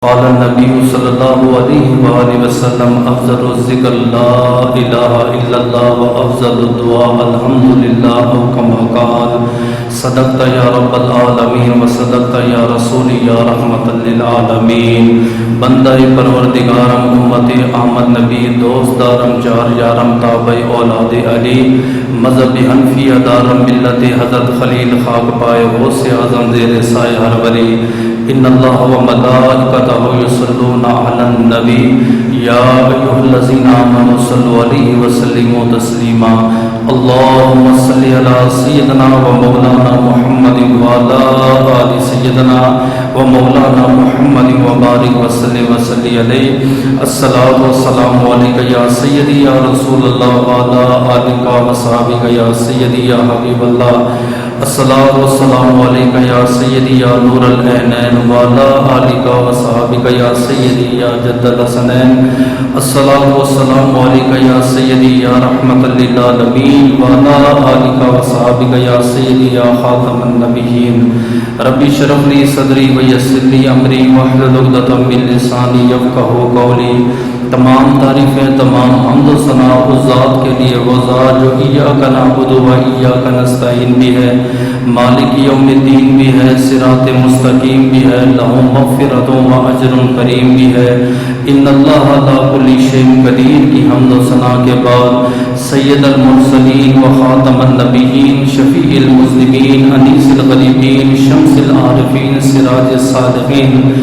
قال النبي صلى الله عليه وآله وسلم أفضل الذكر لا إله إلا الله وأفضل الدعاء الحمد لله أو كما قال صدقت يا رب العالمين وصدقت يا رسول يا رحمة للعالمین۔ بندہ پروردگارم امت احمد نبی دوست دارم جار یارم تابع اولاد علی مذہب حنفی دارم ملت حضرت خلیل خاک پائے غوث اعظم زیر سایہ ہر ولی۔ ان اللہ و ملائکتہ یصلون علی النبی یا ایھا الذین آمنوا صلوا علیہ وسلموا تسلیما۔ اللهم صل علی سیدنا و مولانا محمد وعلی آل سیدنا و مولانا محمد وبارک وسلم وصلی علیہ۔ الصلاۃ والسلام علیک یا سیدی یا رسول اللہ وعلی آلک و اصحابک یا سیدی یا حبیب اللہ۔ الصلاۃ والسلام علیک یا سیدی یا نور العینین وعلی آلک و اصحابک یا سیدی یا جد الحسنین۔ الصلاۃ والسلام علیک یا سیدی یا رحمۃ للعالمین وعلی آلک و اصحابک یا سیدی یا خاتم النبیین۔ رب اشرح لی صدری ویسر لی امری واحلل عقدۃ من لسانی یفقہوا قولی۔ تمام تعریفیں تمام حمد و ثنا اس ذات کے لیے، وہ ذات جو ایاک نعبد و ایاک نستعین بھی ہے، مالک یوم الدین بھی ہے، صراط مستقیم بھی ہے، لہ مغفرۃ و اجر کریم بھی ہے۔ ان اللہ علی کل شیء قدیر کی حمد و ثنا کے بعد سید المرسلین و خاتم النبیین، شفیع المذنبین، انیس الغریبین، شمس العارفین، سراج الصادقین،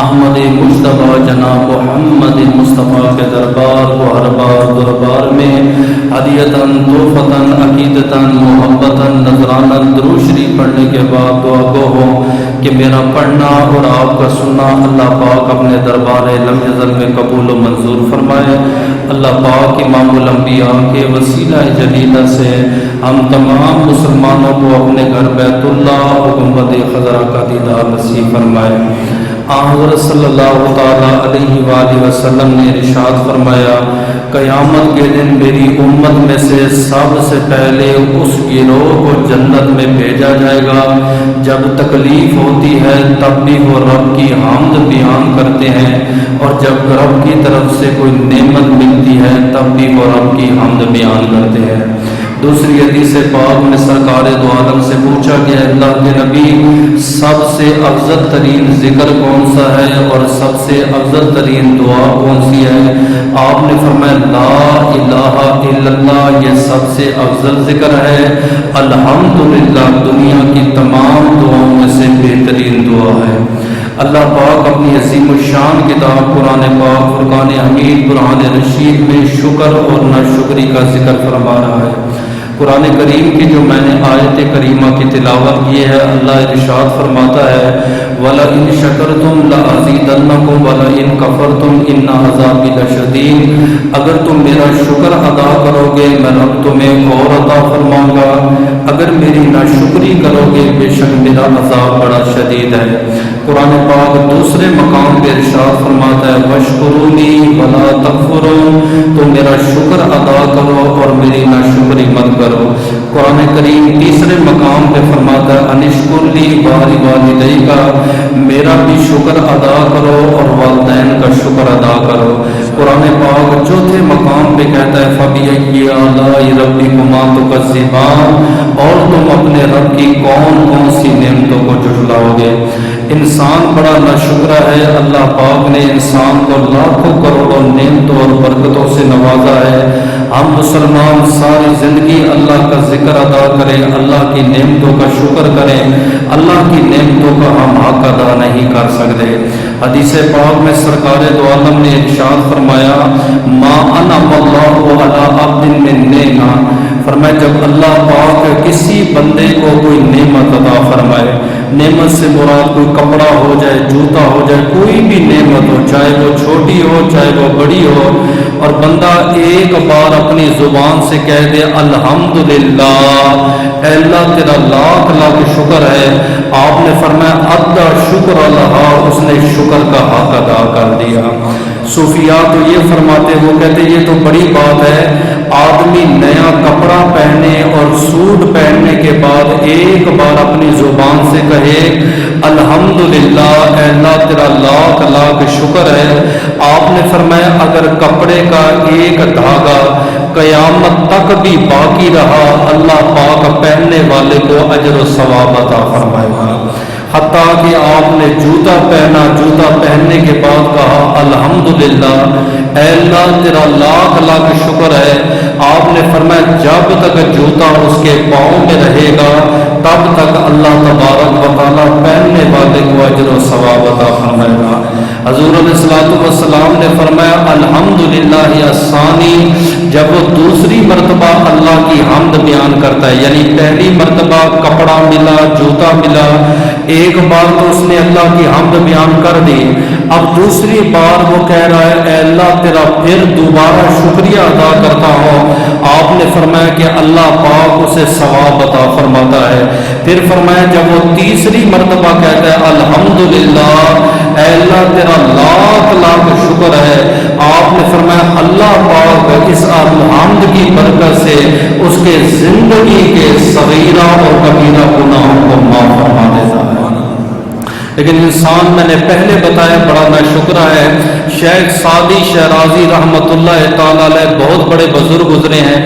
احمد مجتبیٰ جناب محمد مصطفیٰ کے دربار و ہر بار دربار میں ہدیتاً تحفتاً عقیدتاً محبتاً نذراناً درود شریف پڑھنے کے بعد دعا گو ہو کہ میرا پڑھنا اور آپ کا سننا اللہ پاک اپنے دربار لم یزل میں قبول و منظور فرمائے۔ اللہ پاک امام الانبیاء کے وسیلہ جلیلہ سے ہم تمام مسلمانوں کو اپنے گھر بیت اللہ و گنبد خضرا کا دیدار نصیب فرمائے۔ حضرت صلی اللہ تعالیٰ علیہ وآلہ وسلم نے ارشاد فرمایا، قیامت کے دن میری امت میں سے سب سے پہلے اس گروہ کو جنت میں بھیجا جائے گا جب تکلیف ہوتی ہے تب بھی وہ رب کی حمد بیان کرتے ہیں، اور جب رب کی طرف سے کوئی نعمت ملتی ہے تب بھی وہ رب کی حمد بیان کرتے ہیں۔ دوسری حدیث پاک میں سرکار دو عالم سے پوچھا گیا، اللہ کے نبی سب سے افضل ترین ذکر کون سا ہے اور سب سے افضل ترین دعا کون سی ہے؟ آپ نے فرمایا لا الہ الا اللہ، یہ سب سے افضل ذکر ہے۔ الحمدللہ دنیا کی تمام دعاؤں میں سے بہترین دعا ہے۔ اللہ پاک اپنی عظیم الشان کتاب قرآن پاک فرقان حمید برہان رشید میں شکر اور ناشکری کا ذکر فرما رہا ہے۔ قرآن کریم کی جو میں نے آیت کریمہ کی تلاوت کی ہے، اللہ ارشاد فرماتا ہے وَلَئِن شَكَرْتُمْ لَأَزِيدَنَّكُمْ وَلَئِن كَفَرْتُمْ إِنَّ عَذَابِي لَشَدِيدٌ۔ اگر تم میرا شکر ادا کرو گے میں رب تمہیں اور عطا فرماؤں گا، اگر میری ناشکری کرو گے بے شک میرا عذاب بڑا شدید ہے۔ قرآن پاک دوسرے مقام پہ ارشاد فرماتا ہے وَاشْكُرُونِي وَلَا تَكْفُرُونِ، تم میرا شکر ادا کرو اور میری ناشکری مت کرو۔ قرآن کریم تیسرے مقام پہ فرماتا ہے انشکر لی والدیک، میرا بھی شکر ادا کرو اور والدین کا شکر ادا کرو۔ قرآن پاک چوتھے مقام پہ کہتا ہے فَبِأَيِّ آلَاءِ رَبِّكُمَا تُكَذِّبَانِ، اور تم اپنے رب کی کون کون سی نعمتوں کو جھٹلاؤ گے۔ انسان بڑا ناشکرا ہے، اللہ پاک نے انسان کو لاکھوں کروڑوں نعمتوں اور برکتوں سے نوازا ہے۔ ہم مسلمان ساری زندگی اللہ کا ذکر ادا کریں، اللہ کی نعمتوں کا شکر کریں، اللہ کی نعمتوں کا ہم حق ادا نہیں کر سکتے۔ حدیث پاک میں سرکار دو عالم نے ارشاد فرمایا ما انعم اللہ علی عبد من نعمہ، فرمایا جب اللہ پاک کسی بندے کو کوئی نعمت عطا فرمائے، نعمت سے مراد کوئی کپڑا ہو جائے، جوتا ہو جائے، کوئی بھی نعمت ہو، چاہے وہ چھوٹی ہو چاہے وہ بڑی ہو، اور بندہ ایک بار اپنی زبان سے کہہ دے الحمدللہ، اے اللہ تیرا لاکھ لاکھ شکر ہے، آپ نے فرمایا ادا شکر اللہ، اس نے شکر کا حق ادا کر دیا۔ صوفیاء تو یہ فرماتے، وہ کہتے یہ تو بڑی بات ہے، آدمی نیا کپڑا پہنے اور سوٹ پہننے کے بعد ایک بار اپنی زبان سے کہے الحمدللہ، اے اللہ تیرا لاکھ لاکھ شکر ہے۔ آپ نے فرمایا اگر کپڑے کا ایک دھاگا قیامت تک بھی باقی رہا، اللہ پاک پہننے والے کو اجر و ثواب عطا فرمائے گا۔ حتیٰ کہ آپ نے جوتا پہنا، جوتا پہننے کے بعد کہا الحمدللہ، اے اللہ تیرا لاکھ لاکھ شکر ہے۔ آپ نے فرمایا جب تک جوتا اس کے پاؤں میں رہے گا تب تک اللہ تبارک و تعالیٰ پہننے والے کو اجر و ثواب عطا فرمائے گا۔ حضور علیہ الصلوۃ والسلام نے فرمایا الحمدللہ الثانی، جب وہ دوسری مرتبہ اللہ کی حمد بیان کرتا ہے، یعنی پہلی مرتبہ کپڑا ملا، جوتا ملا، ایک بار تو اس نے اللہ کی حمد بیان کر دی، اب دوسری بار وہ کہہ رہا ہے اے اللہ تیرا پھر دوبارہ شکریہ ادا کرتا ہوں۔ آپ نے فرمایا کہ اللہ پاک اسے ثواب عطا فرماتا ہے۔ پھر فرمایا جب وہ تیسری مرتبہ کہتا ہے الحمدللہ، اے اللہ تیرا لاکھ لاکھ شکر ہے، آپ نے فرمایا اللہ پاک اس حمد کی برکت سے اس کے زندگی کے صغیرہ اور کبیرہ گناہوں کو معاف فرما دیتا ہے۔ لیکن انسان میں نے پہلے بتایا بڑا ناشکرا ہے۔ شیخ سعدی شیرازی رحمۃ اللہ تعالی علیہ بہت بڑے بزرگ گزرے ہیں۔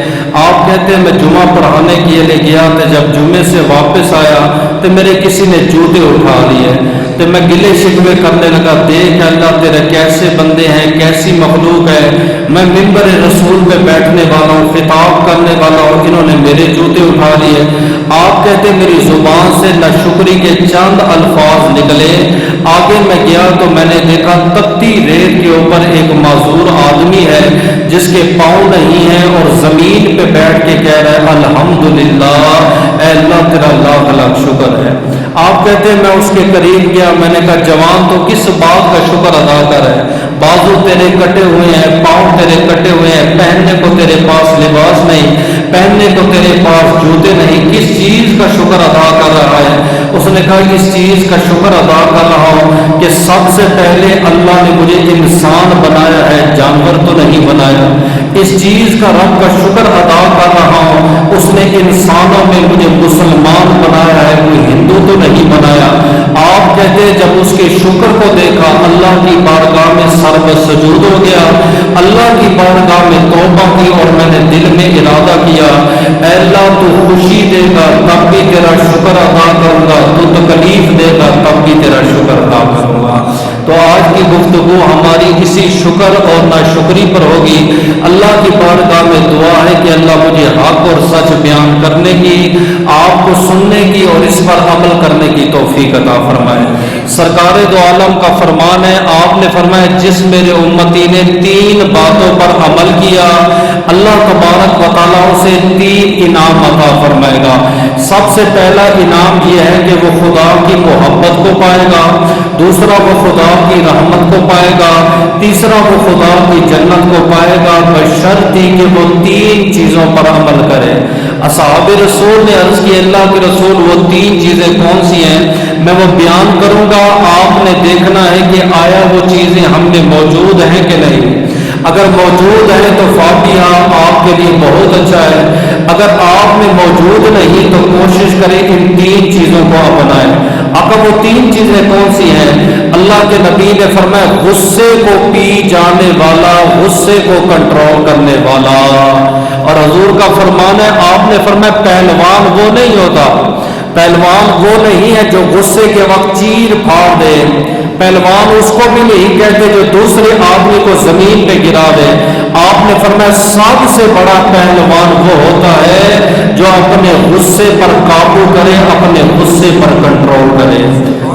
آپ کہتے ہیں میں جمعہ پڑھانے کے لیے گیا تو جب جمعے سے واپس آیا تو میرے کسی نے جوتے اٹھا لیے تو میں گلے شکوے کرنے لگا، دیکھ اللہ تیرے کیسے بندے ہیں، کیسی مخلوق ہے، میں منبر رسول پہ بیٹھنے والا ہوں، خطاب کرنے والا ہوں، انہوں نے میرے جوتے اٹھا لیے۔ آپ کہتے میری زبان سے ناشکری کے چند الفاظ نکلے، آگے میں گیا تو میں نے دیکھا تپتی ریت کے اوپر ایک معذور آدمی ہے جس کے پاؤں نہیں ہیں اور زمین پہ بیٹھ کے کہہ رہا ہے الحمدللہ، اے اللہ تیرا لاکھ لاکھ شکر ہے۔ آپ کہتے ہیں میں اس کے قریب گیا، میں نے کہا جوان تو کس بات کا شکر ادا کر ہے، بازو تیرے کٹے ہوئے ہیں، پاؤں تیرے کٹے ہوئے ہیں، پہننے کو تیرے پاس لباس نہیں، پہننے کو تیرے پاس جوتے نہیں، کس چیز کا شکر ادا کر رہا ہے؟ اس نے کہا اس چیز کا شکر ادا کر رہا ہوں کہ سب سے پہلے اللہ نے مجھے انسان بنایا ہے، جانور تو نہیں بنایا، اس چیز کا رب کا شکر ادا کر رہا ہوں، اس نے انسانوں میں مجھے مسلمان بنایا ہے، کوئی ہندو تو نہیں بنایا۔ آپ کہتے جب اس کے شکر کو دیکھا اللہ کی بارگاہ میں سر سجود ہو گیا، اللہ کی بارگاہ میں توبہ کی اور میں نے دل میں ارادہ کیا اے اللہ تو خوشی دے گا تب بھی تیرا شکر ادا کروں گا، تو تکلیف دے گا تب بھی تیرا شکر ادا کروں گا۔ تو آج کی گفتگو ہماری اسی شکر اور ناشکری پر ہوگی۔ اللہ کی بارگاہ میں دعا ہے کہ اللہ مجھے حق اور سچ بیان کرنے کی، آپ کو سننے کی اور اس پر عمل کرنے کی توفیق عطا فرمائے۔ سرکار دو عالم کا فرمان ہے، آپ نے فرمایا جس میرے امتی نے 3 باتوں پر عمل کیا اللہ تبارک و تعالیٰ اسے 3 انعام عطا فرمائے گا۔ سب سے پہلا انعام یہ ہے کہ وہ خدا کی محبت کو پائے گا، دوسرا وہ خدا کی رحمت کو پائے گا، تیسرا وہ خدا کی جنت کو پائے گا، بشرطی کہ وہ 3 چیزوں پر عمل کرے۔ اصحاب رسول نے عرض کی اللہ کے رسول وہ 3 چیزیں کون سی ہیں؟ میں وہ بیان کروں گا، آپ نے دیکھنا ہے کہ آیا وہ چیزیں ہم میں موجود ہیں کہ نہیں۔ اگر موجود ہے تو فاتحہ آپ کے لیے بہت اچھا ہے، اگر آپ میں موجود نہیں تو کوشش کریں ان 3 چیزوں کو اپنائیں۔ اگر وہ 3 چیزیں کون سی ہیں؟ اللہ کے نبی نے فرمایا غصے کو پی جانے والا، غصے کو کنٹرول کرنے والا، اور حضور کا فرمان ہے آپ نے فرمایا پہلوان وہ نہیں ہوتا، پہلوان وہ نہیں ہے جو غصے کے وقت چیر پھاڑ دے، پہلوان اس کو بھی نہیں کہتے جو دوسرے آدمی کو زمین پہ گرا دے۔ آپ نے فرمایا سب سے بڑا پہلوان وہ ہوتا ہے جو اپنے غصے پر قابو کرے، اپنے غصے پر کنٹرول کرے۔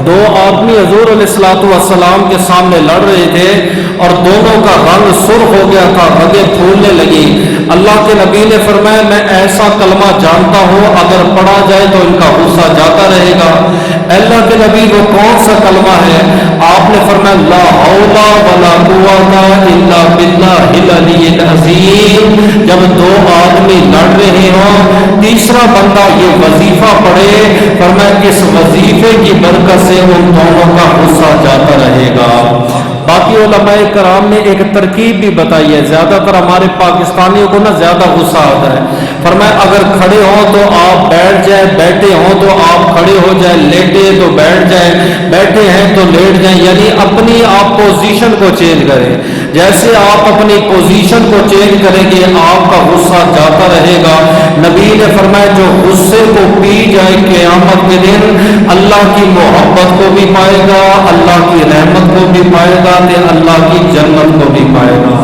2 آدمی حضور علیہ الصلوۃ والسلام کے سامنے لڑ رہے تھے اور دونوں کا رنگ سرخ ہو گیا تھا، رگیں پھولنے لگی۔ اللہ کے نبی نے فرمایا میں ایسا کلمہ جانتا ہوں اگر پڑھا جائے تو ان کا غصہ جاتا رہے گا۔ اللہ کے نبی وہ کون سا کلمہ ہے؟ آپ نے فرمایا لا حول ولا قوت الا باللہ العلی العظیم۔ جب 2 آدمی لڑ رہے ہوں تیسرا بندہ یہ وظیفہ پڑھے، فرمایا اس وظیفے کی برکت سے ان دونوں کا غصہ جاتا رہے گا۔ باقی علماء کرام نے ایک ترکیب بھی بتائی ہے، زیادہ تر ہمارے پاکستانیوں کو نا زیادہ غصہ آتا ہے، فرمایا اگر کھڑے ہوں تو آپ بیٹھ جائیں، بیٹھے ہوں تو آپ کھڑے ہو جائیں، لیٹے تو بیٹھ جائیں، بیٹھے ہیں تو لیٹ جائیں، یعنی اپنی آپ پوزیشن کو چینج کریں۔ جیسے آپ اپنی پوزیشن کو چینج کریں گے آپ کا غصہ جاتا رہے گا۔ نبی نے فرمایا جو غصے کو پی جائے قیامت کے دن اللہ کی محبت کو بھی پائے گا، اللہ کی رحمت کو بھی پائے گا، اللہ کی جنت کو بھی پائے گا۔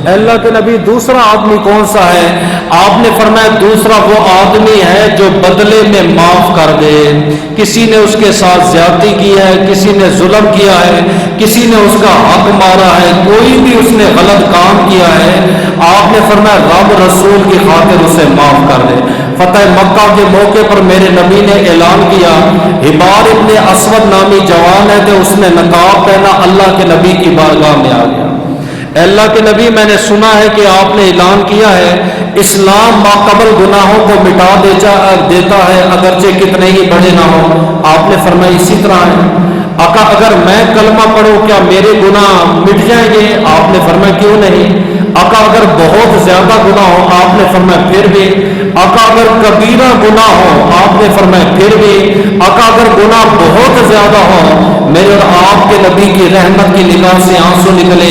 اللہ کے نبی دوسرا آدمی کون سا ہے؟ آپ نے فرمایا دوسرا وہ آدمی ہے جو بدلے میں معاف کر دے۔ کسی نے اس کے ساتھ زیادتی کی ہے، کسی نے ظلم کیا ہے، کسی نے اس کا حق مارا ہے، کوئی بھی اس نے غلط کام کیا ہے، آپ نے فرمایا رب رسول کی خاطر اسے معاف کر دے۔ فتح مکہ کے موقع پر میرے نبی نے اعلان کیا، حبار ابن اسود نامی جوان ہے تو اس نے نقاب پہنا، اللہ کے نبی کی بارگاہ میں آ گیا۔ اللہ کے نبی میں نے سنا ہے کہ آپ نے اعلان کیا ہے اسلام ماقبل گناہوں کو مٹا دیتا ہے اگرچہ کتنے ہی بڑے نہ ہوں۔ آپ نے فرمایا اسی طرح ہے آقا اگر میں کلمہ پڑھوں کیا میرے گناہ مٹ جائیں گے؟ آپ نے فرمایا کیوں نہیں۔ آقا اگر بہت زیادہ گناہ ہو؟ آپ نے فرمایا پھر بھی۔ آقا اگر کبیرہ گناہ ہو؟ آپ نے فرمایا پھر بھی۔ آقا اگر گناہ بہت زیادہ ہو؟ میرے اور آپ کے نبی کی رحمت کی نگاہ سے آنسو نکلے۔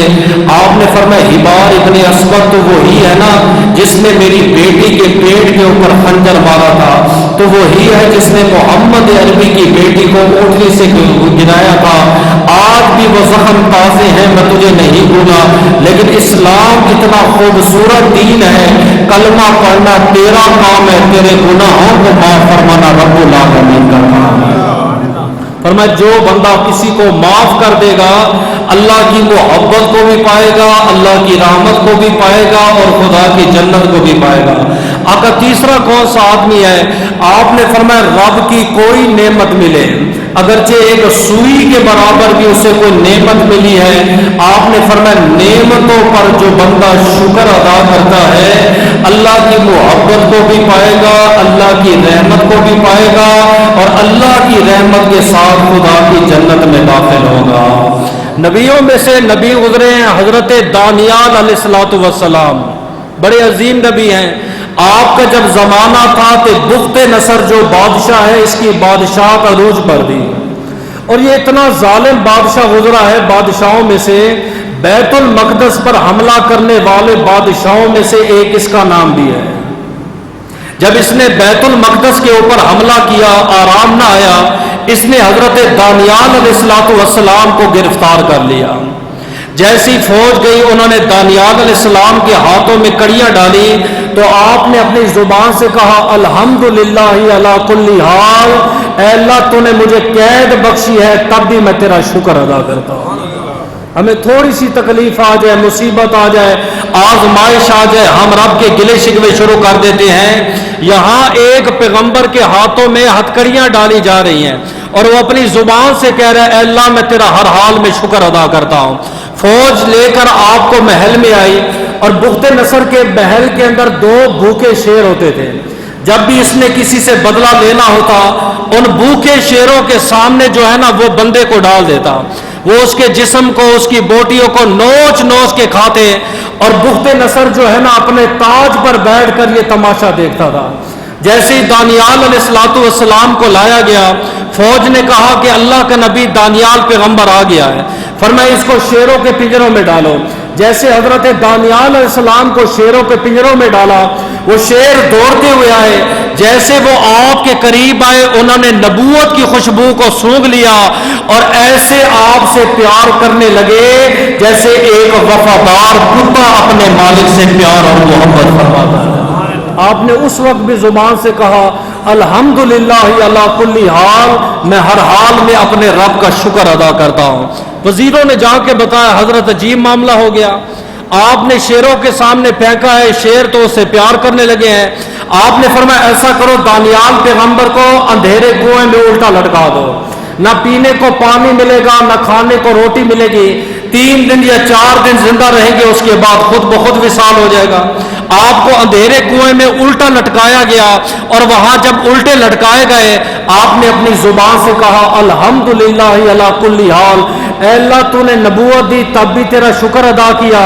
آپ نے فرمایا حبار ابن اسود تو وہی ہے نا جس نے میری بیٹی کے پیٹ کے اوپر خنجر مارا تھا، تو وہی ہے جس نے محمد عربی کی بیٹی کو اونٹنی سے گرایا تھا۔ آج بھی وہ زخم تازے ہیں، میں تجھے نہیں بھولا۔ لیکن اسلام اتنا خوبصورت دین ہے، کلمہ پڑھنا تیرا کام ہے، تیرے گناہوں کو معاف فرمانا رب العالمین کا کام ہے۔ فرمایا جو بندہ کسی کو معاف کر دے گا اللہ کی محبت کو بھی پائے گا، اللہ کی رحمت کو بھی پائے گا اور خدا کی جنت کو بھی پائے گا۔ آقا تیسرا کون سا آدمی ہے؟ آپ نے فرمایا رب کی کوئی نعمت ملے اگرچہ ایک سوئی کے برابر بھی اسے کوئی نعمت ملی ہے، آپ نے فرمایا نعمتوں پر جو بندہ شکر ادا کرتا ہے اللہ کی محبت کو بھی پائے گا، اللہ کی رحمت کو بھی پائے گا اور اللہ کی رحمت کے ساتھ خدا کی جنت میں داخل ہوگا۔ نبیوں میں سے نبی گزرے ہیں حضرت دانیال علیہ الصلوۃ والسلام، بڑے عظیم نبی ہیں۔ آپ کا جب زمانہ تھا تو بخت نصر جو بادشاہ ہے اس کی بادشاہت عروج پر دی، اور یہ اتنا ظالم بادشاہ گزرا ہے بادشاہوں میں سے، بیت المقدس پر حملہ کرنے والے بادشاہوں میں سے ایک اس کا نام بھی ہے۔ جب اس نے بیت المقدس کے اوپر حملہ کیا آرام نہ آیا، اس نے حضرت دانیال علیہ السلام کو گرفتار کر لیا۔ جیسی فوج گئی انہوں نے دانیال علیہ السلام کے ہاتھوں میں کڑیاں ڈالی تو آپ نے اپنی زبان سے کہا الحمدللہ علی کل حال، اے اللہ تو نے مجھے قید بخشی ہے تب بھی میں تیرا شکر ادا کرتا ہوں۔ ہمیں تھوڑی سی تکلیف آ جائے، مصیبت آ جائے، آزمائش آ جائے، ہم رب کے گلے شکوے شروع کر دیتے ہیں۔ یہاں ایک پیغمبر کے ہاتھوں میں ہتھکڑیاں ڈالی جا رہی ہیں اور وہ اپنی زبان سے کہہ رہا ہے اے اللہ میں تیرا ہر حال میں شکر ادا کرتا ہوں۔ فوج لے کر آپ کو محل میں آئی اور بخت نصر کے محل کے اندر 2 بھوکے شیر ہوتے تھے۔ جب بھی اس نے کسی سے بدلہ لینا ہوتا ان بھوکے شیروں کے سامنے جو ہے نا وہ بندے کو ڈال دیتا، وہ اس کے جسم کو اس کی بوٹیوں کو نوچ نوچ کے کھاتے، اور بخت نصر جو ہے نا اپنے تاج پر بیٹھ کر یہ تماشا دیکھتا تھا۔ جیسے ہی دانیال علیہ السلام کو لایا گیا فوج نے کہا کہ اللہ کا نبی دانیال پیغمبر آ گیا ہے، فرمایا اس کو شیروں کے پنجروں میں ڈالو۔ جیسے حضرت دانیال علیہ السلام کو شیروں کے پنجروں میں ڈالا وہ شیر دوڑتے ہوئے آئے، جیسے وہ آپ کے قریب آئے انہوں نے نبوت کی خوشبو کو سونگھ لیا اور ایسے آپ سے پیار کرنے لگے جیسے ایک وفادار کتا اپنے مالک سے پیار اور محبت فرماتا ہے۔ آپ نے اس وقت بھی زبان سے کہا الحمدللہ علی کل حال، میں ہر حال میں اپنے رب کا شکر ادا کرتا ہوں۔ وزیروں نے جا کے بتایا حضرت عجیب معاملہ ہو گیا، آپ نے شیروں کے سامنے پھینکا ہے، شیر تو اسے پیار کرنے لگے ہیں۔ آپ نے فرمایا ایسا کرو دانیال پیغمبر کو اندھیرے کنویں میں الٹا لٹکا دو، نہ پینے کو پانی ملے گا نہ کھانے کو روٹی ملے گی، 3 دن یا 4 دن زندہ رہیں گے، اس کے بعد خود بخود وصال ہو جائے گا۔ آپ کو اندھیرے کنویں میں الٹا لٹکایا گیا اور وہاں جب الٹے لٹکائے گئے آپ نے اپنی زبان سے کہا الحمدللہ علی کل حال، اے اللہ تو نے نبوت دی تب بھی تیرا شکر ادا کیا،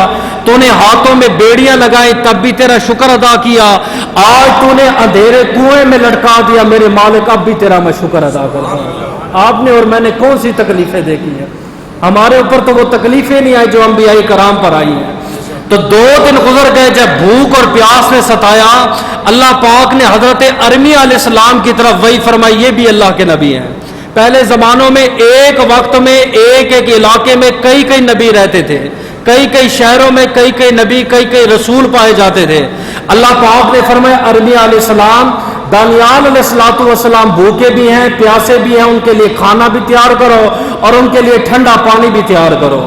تو نے ہاتھوں میں بیڑیاں لگائی تب بھی تیرا شکر ادا کیا، آج تو نے اندھیرے کنویں میں لٹکا دیا، میرے مالک اب بھی تیرا میں شکر ادا کرتا ہوں۔ آپ نے اور میں نے کون سی تکلیفیں دیکھی ہیں؟ ہمارے اوپر تو وہ تکلیفیں نہیں آئی جو انبیاء کرام پر آئی ہیں۔ تو 2 دن گزر گئے، جب بھوک اور پیاس نے ستایا، اللہ پاک نے حضرت ارمیہ علیہ السلام کی طرف وحی فرمائی، یہ بھی اللہ کے نبی ہیں۔ پہلے زمانوں میں ایک وقت میں ایک علاقے میں کئی نبی رہتے تھے، کئی شہروں میں کئی نبی کئی رسول پائے جاتے تھے۔ اللہ پاک نے فرمایا ارمیہ علیہ السلام، دانیال علیہ السلام بھوکے بھی ہیں، پیاسے بھی ہیں، ان کے لیے کھانا بھی تیار کرو اور ان کے لیے ٹھنڈا پانی بھی تیار کرو۔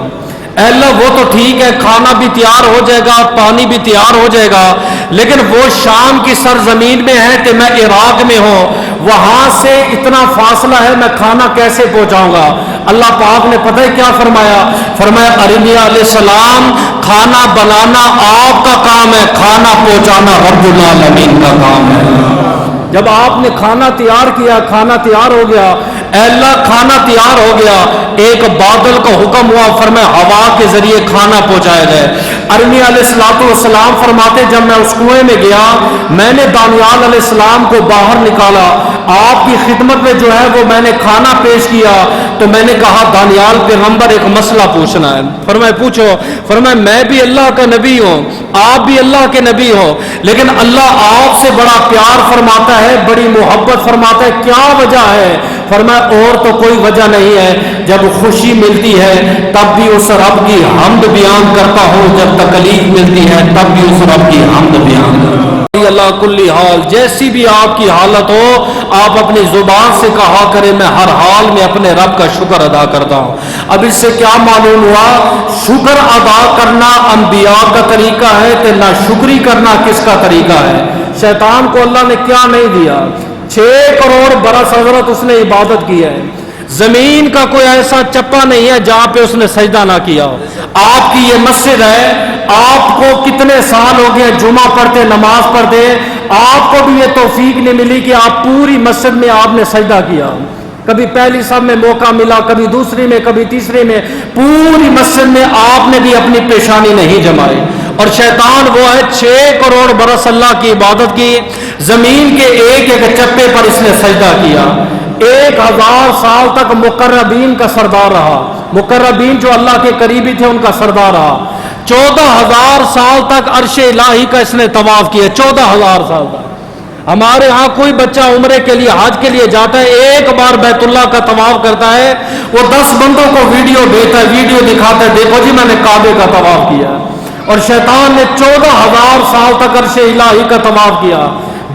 اے اللہ وہ تو ٹھیک ہے، کھانا بھی تیار ہو جائے گا، پانی بھی تیار ہو جائے گا، لیکن وہ شام کی سرزمین میں ہے کہ میں عراق میں ہوں، وہاں سے اتنا فاصلہ ہے، میں کھانا کیسے پہنچاؤں گا؟ اللہ پاک نے پتہ ہے کیا فرمایا؟ فرمایا ارمیہ علیہ السلام، کھانا بنانا آپ کا کام ہے، کھانا پہنچانا رب العالمین کا کام ہے۔ جب آپ نے کھانا تیار کیا، کھانا تیار ہو گیا، اے اللہ کھانا تیار ہو گیا، ایک بادل کا حکم ہوا، فرمایا ہوا کے ذریعے کھانا پہنچایا گئے۔ ارمیہ علیہ السلام فرماتے جب میں اس کنویں میں گیا، میں نے دانیال علیہ السلام کو باہر نکالا، آپ کی خدمت میں جو ہے وہ میں نے کھانا پیش کیا، تو میں نے کہا دانیال پیغمبر ایک مسئلہ پوچھنا ہے۔ فرمایا پوچھو۔ فرمایا میں بھی اللہ کا نبی ہوں، آپ بھی اللہ کے نبی ہو، لیکن اللہ آپ سے بڑا پیار فرماتا ہے، بڑی محبت فرماتا ہے، کیا وجہ ہے؟ فرمایا اور تو کوئی وجہ نہیں ہے، جب خوشی ملتی ہے تب بھی اس رب کی حمد بیان کرتا ہوں، جب تکلیف ملتی ہے تب بھی اس رب کی حمد بیان کرتا ہوں۔ اللہ کلی حال، جیسی بھی آپ کی حالت ہو، آپ اپنی زبان سے کہا کریں میں ہر حال میں اپنے رب کا شکر ادا کرتا ہوں۔ اب اس سے کیا معلوم ہوا؟ شکر ادا کرنا انبیاء کا طریقہ ہے کہ ناشکری کرنا کس کا طریقہ ہے؟ شیطان کو اللہ نے کیا نہیں دیا؟ 6 کروڑ برس حضرت اس نے عبادت کی ہے، زمین کا کوئی ایسا چپا نہیں ہے جہاں پہ اس نے سجدہ نہ کیا ہو۔ آپ کی یہ مسجد ہے، آپ کو کتنے سال ہو گئے جمعہ پڑھتے، نماز پڑھتے، آپ کو بھی یہ توفیق نہیں ملی کہ آپ پوری مسجد میں آپ نے سجدہ کیا۔ کبھی پہلی صف میں موقع ملا، کبھی دوسری میں، کبھی تیسری میں، پوری مسجد میں آپ نے بھی اپنی پیشانی نہیں جمائی۔ اور شیطان وہ ہے 6 کروڑ برس اللہ کی عبادت کی، زمین کے ایک چپے پر اس نے سجدہ کیا، 1000 سال تک مقربین کا سردار رہا، مقربین جو اللہ کے قریبی تھے ان کا سردار رہا، 14000 سال تک عرش الہی کا اس نے طواف کیا، 14000 سال تک۔ ہمارے ہاں کوئی بچہ عمرے کے لیے حج کے لیے جاتا ہے، ایک بار بیت اللہ کا طواف کرتا ہے، وہ 10 بندوں کو ویڈیو بھیجتا ہے، ویڈیو دکھاتا ہے، دیکھو جی میں نے کعبے کا طواف کیا۔ اور شیطان نے 14000 سال تک عرش الہی کا طواف کیا،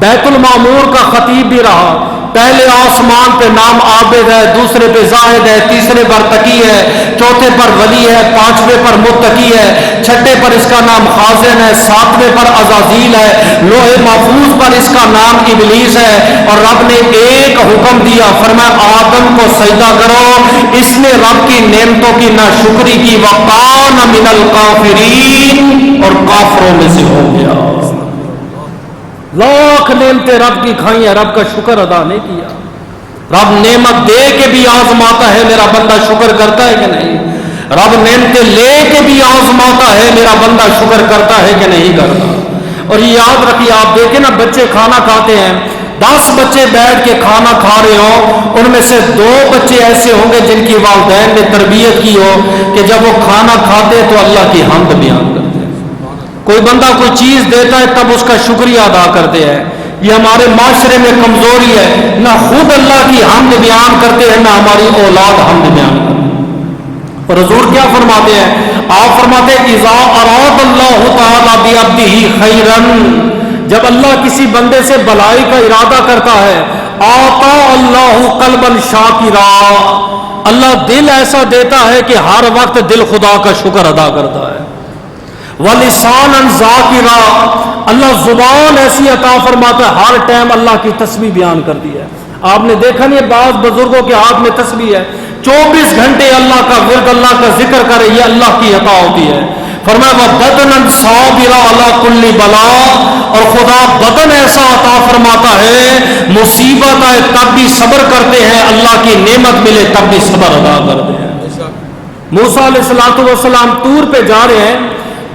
بیت المعمور کا خطیب بھی رہا، پہلے آسمان پہ نام عابد ہے، دوسرے پہ زاہد ہے، تیسرے پر تقی ہے، چوتھے پر ولی ہے، 5ویں پر متقی ہے، 6 پر اس کا نام خازن ہے، 7ویں پر عزازیل ہے، لوح محفوظ پر اس کا نام ابلیس ہے۔ اور رب نے ایک حکم دیا، فرمایا آدم کو سجدہ کرو، اس نے رب کی نعمتوں کی ناشکری کی، وَقَانَ مِنَ الْكَافِرِينَ، اور کافروں میں سے ہو گیا۔ لاکھ نعمتیں رب کی کھائیں، رب کا شکر ادا نہیں کیا۔ رب نعمت دے کے بھی آزماتا ہے، میرا بندہ شکر کرتا ہے کہ نہیں؟ رب نعمتیں لے کے بھی آزماتا ہے، میرا بندہ شکر کرتا ہے کہ نہیں کرتا؟ اور یہ یاد رکھیے، آپ دیکھیں نا بچے کھانا کھاتے ہیں، 10 بچے بیٹھ کے کھانا کھا رہے ہوں، ان میں سے 2 بچے ایسے ہوں گے جن کی والدین نے تربیت کی ہو کہ جب وہ کھانا کھاتے تو اللہ کی حمد بیان کرتے۔ کوئی بندہ کوئی چیز دیتا ہے تب اس کا شکریہ ادا کرتے ہیں۔ یہ ہمارے معاشرے میں کمزوری ہے، نہ خود اللہ کی حمد بیان کرتے ہیں، نہ ہماری اولاد حمد بیان کرتے ہیں۔ اور حضور کیا فرماتے ہیں؟ آپ فرماتے ہیں اذا اراد اللہ تعالی بعبدہ خیرا، جب اللہ کسی بندے سے بلائی کا ارادہ کرتا ہے، آتا اللہ قلبا شاکرا، اللہ دل ایسا دیتا ہے کہ ہر وقت دل خدا کا شکر ادا کرتا ہے۔ وَلِسَانًا ذَاكِرًا، اللہ زبان ایسی عطا فرماتا ہے ہر ٹائم اللہ کی تسبیح بیان کر دی ہے۔ آپ نے دیکھا نہیں بعض بزرگوں کے ہاتھ میں تسبیح ہے، 24 گھنٹے اللہ کا ورد، اللہ کا ذکر کرے، یہ اللہ کی عطا ہوتی ہے۔ فرمایا وَبَدْنًا صَابِرًا عَلَىٰ كُلِّ بَلَاءٍ، اور خدا بدن ایسا عطا فرماتا ہے، مصیبت آئے تب بھی صبر کرتے ہیں، اللہ کی نعمت ملے تب بھی صبر ادا کرتے ہیں۔ موسیٰ علیہ السلام طور پہ جا رہے ہیں،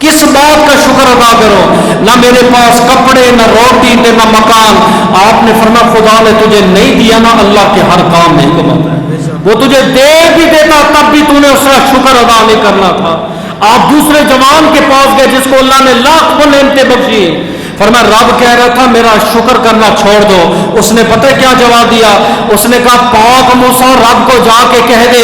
کس بات کا شکر ادا کرو؟ نہ میرے پاس کپڑے، نہ روٹی، نہ مکان. آپ نے فرمایا خدا نے تجھے نہیں دیا نا، اللہ کے ہر کام میں حکمت ہے. وہ تجھے دے بھی دیتا تب بھی تو نے اس کا شکر ادا نہیں کرنا تھا. آپ دوسرے جوان کے پاس گئے جس کو اللہ نے لاکھوں نعمتیں بخشی، فرمایا رب کہہ رہا تھا میرا شکر کرنا چھوڑ دو. اس نے پتہ کیا جواب دیا؟ اس نے کہا پاک موسیٰ رب کو جا کے کہہ دے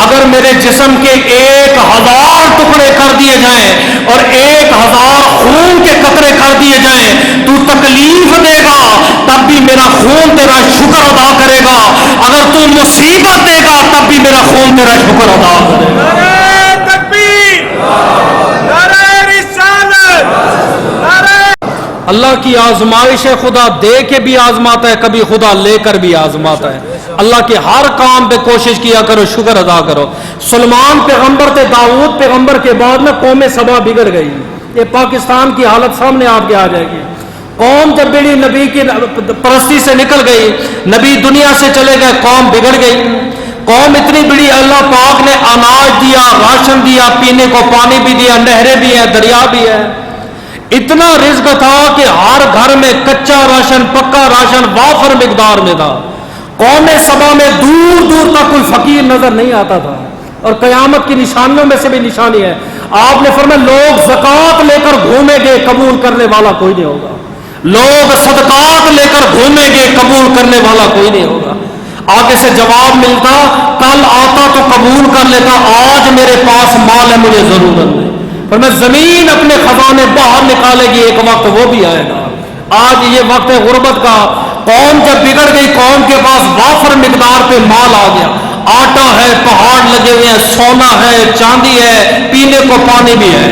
اگر میرے جسم کے 1000 ٹکڑے کر دیے جائیں اور 1000 خون کے قطرے کر دیے جائیں تو تکلیف دے گا تب بھی میرا خون تیرا شکر ادا کرے گا، اگر تو مصیبت دے گا تب بھی میرا خون تیرا شکر ادا کرے گا. اللہ کی آزمائش ہے، خدا دے کے بھی آزماتا ہے، کبھی خدا لے کر بھی آزماتا ہے. اللہ کے ہر کام پہ کوشش کیا کرو، شکر ادا کرو. سلمان پیغمبر تھے، داؤد پیغمبر کے بعد میں قوم سبا بگڑ گئی. یہ پاکستان کی حالت سامنے آپ کے آ جائے گی. قوم جب بڑی نبی کی پرستی سے نکل گئی، نبی دنیا سے چلے گئے، قوم بگڑ گئی. قوم اتنی بڑی، اللہ پاک نے اناج دیا، راشن دیا، پینے کو پانی بھی دیا، نہریں بھی ہیں، دریا بھی ہے. اتنا رزق تھا کہ ہر گھر میں کچا راشن، پکا راشن وافر مقدار میں تھا. قوم سبا میں دور دور تک کوئی فقیر نظر نہیں آتا تھا. اور قیامت کی نشانیوں میں سے بھی نشانی ہے. آپ نے فرمایا لوگ زکوٰۃ لے کر گھومیں گے، قبول کرنے والا کوئی نہیں ہوگا. لوگ صدقات لے کر گھومیں گے، قبول کرنے والا کوئی نہیں ہوگا. آگے سے جواب ملتا کل آتا تو قبول کر لیتا، آج میرے پاس مال ہے مجھے ضرورت نہیں. پر میں زمین اپنے خزانے باہر نکالے گی، ایک وقت وہ بھی آئے گا. آج یہ وقت ہے غربت کا. قوم جب بگڑ گئی، قوم کے پاس وافر مقدار پہ مال آ گیا، آٹا ہے، پہاڑ لگے ہوئے ہیں، سونا ہے، چاندی ہے، پینے کو پانی بھی ہے.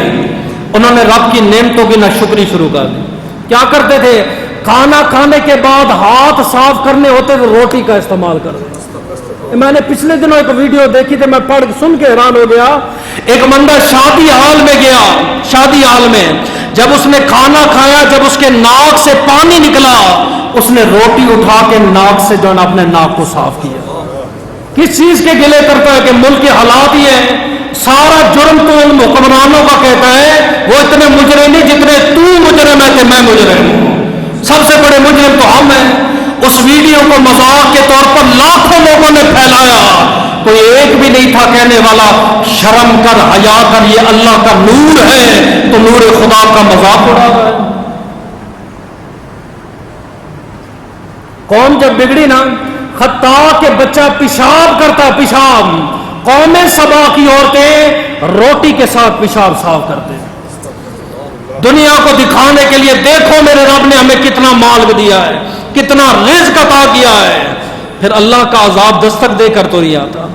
انہوں نے رب کی نعمتوں کی ناشکری شروع کر دی. کیا کرتے تھے؟ کھانا کھانے کے بعد ہاتھ صاف کرنے ہوتے تو روٹی کا استعمال کرتے. میں نے پچھلے دنوں ایک ویڈیو دیکھی تھی، میں پڑھ سن کے حیران ہو گیا. ایک بندہ شادی حال میں گیا، شادی حال میں جب اس نے کھانا کھایا، جب اس کے ناک سے پانی نکلا، اس نے روٹی اٹھا کے ناک سے جو ہے اپنے ناک کو صاف کیا. کس چیز کے گلے کرتا ہے کہ ملک کے حالات ہی ہیں. سارا جرم تو ان حکمرانوں کا کہتا ہے، وہ اتنے مجرم نہیں جتنے تو مجرم ہے کہ میں مجرم ہوں. سب سے بڑے مجرم تو ہم ہیں. اس ویڈیو کو مذاق کے طور پر لاکھوں لوگوں نے پھیلایا، کوئی ایک بھی نہیں تھا کہنے والا شرم کر، حیا کر، یہ اللہ کا نور ہے تو نور خدا کا مذاق اڑا رہا ہے. قوم جب بگڑی نا، خطا کہ بچہ پیشاب کرتا، پیشاب، قوم سبا کی عورتیں روٹی کے ساتھ پیشاب صاف کرتے. دنیا کو دکھانے کے لیے دیکھو میرے رب نے ہمیں کتنا مال دیا ہے، کتنا رزق عطا کیا ہے. پھر اللہ کا عذاب دستک دے کر تو نہیں آتا.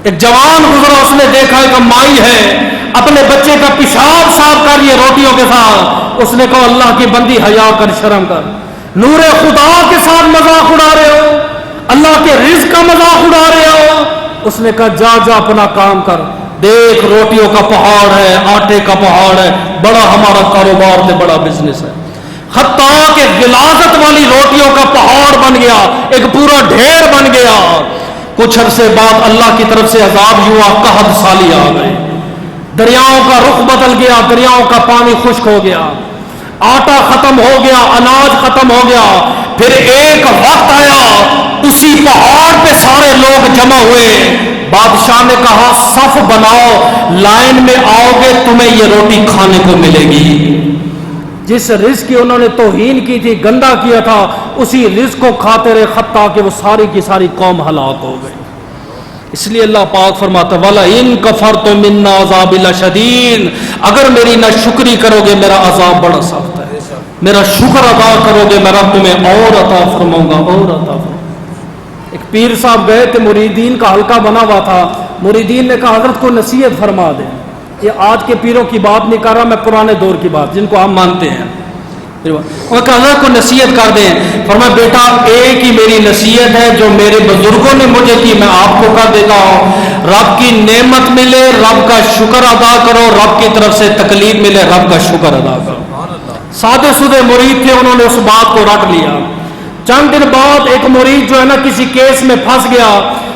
ایک جوان گزرا، اس نے دیکھا ایک مائی ہے اپنے بچے کا پیشاب صاف کر رہی ہے روٹیوں کے ساتھ. اس نے کہا اللہ کی بندی حیا کر، شرم کر، نور خدا کے ساتھ مذاق اڑا رہے ہو، اللہ کے رزق کا مذاق اڑا رہے ہو. اس نے کہا جا جا اپنا کام کر، دیکھ روٹیوں کا پہاڑ ہے، آٹے کا پہاڑ ہے، بڑا ہمارا کاروبار ہے، بڑا بزنس ہے. حتیٰ کہ غلاظت والی روٹیوں کا پہاڑ بن گیا، ایک پورا ڈھیر بن گیا. کچھ عرصے بعد اللہ کی طرف سے عذاب ہوا، قحط سالی آ گئے، دریاؤں کا رخ بدل گیا، دریاؤں کا پانی خشک ہو گیا، آٹا ختم ہو گیا، اناج ختم ہو گیا. پھر ایک وقت آیا، اسی پہاڑ پہ سارے لوگ جمع ہوئے. بادشاہ نے کہا صف بناؤ، لائن میں آؤ گے تمہیں یہ روٹی کھانے کو ملے گی. جس رزق کی انہوں نے توہین کی تھی، گندا کیا تھا، اسی رزق کو کھاتے رہے، حتیٰ کہ وہ ساری کی ساری قوم ہلاک ہو گئی. اس لیے اللہ پاک فرماتا ہے وَلَئِن كَفَرْتُم مِّنَّ عَذَابِ لَشَدِيدٌ، اگر میری ناشکری کرو گے میرا عذاب بڑا سخت ہے. میرا شکر ادا کرو گے میں رب تمہیں اور عطا فرماؤں گا، اور عطا فرماؤں. ایک پیر صاحب گئے تھے، مریدین کا حلقہ بنا ہوا تھا. مریدین نے کہا حضرت کو نصیحت فرما دیں. یہ آج کے پیروں کی بات نہیں کر رہا میں، پرانے دور کی بات جن کو ہم مانتے ہیں. وہ کہا حضرت کو نصیحت کر دیں. فرمایا بیٹا ایک ہی میری نصیحت ہے جو میرے بزرگوں نے مجھے کی، میں آپ کو کر دیتا ہوں. رب کی نعمت ملے رب کا شکر ادا کرو، رب کی طرف سے تکلیف ملے رب کا شکر ادا کرو. سادے سودے مرید تھے، انہوں نے اس بات کو رکھ لیا. چند دن بعد ایک مرید جو ہے نا کسی کیس میں پھنس گیا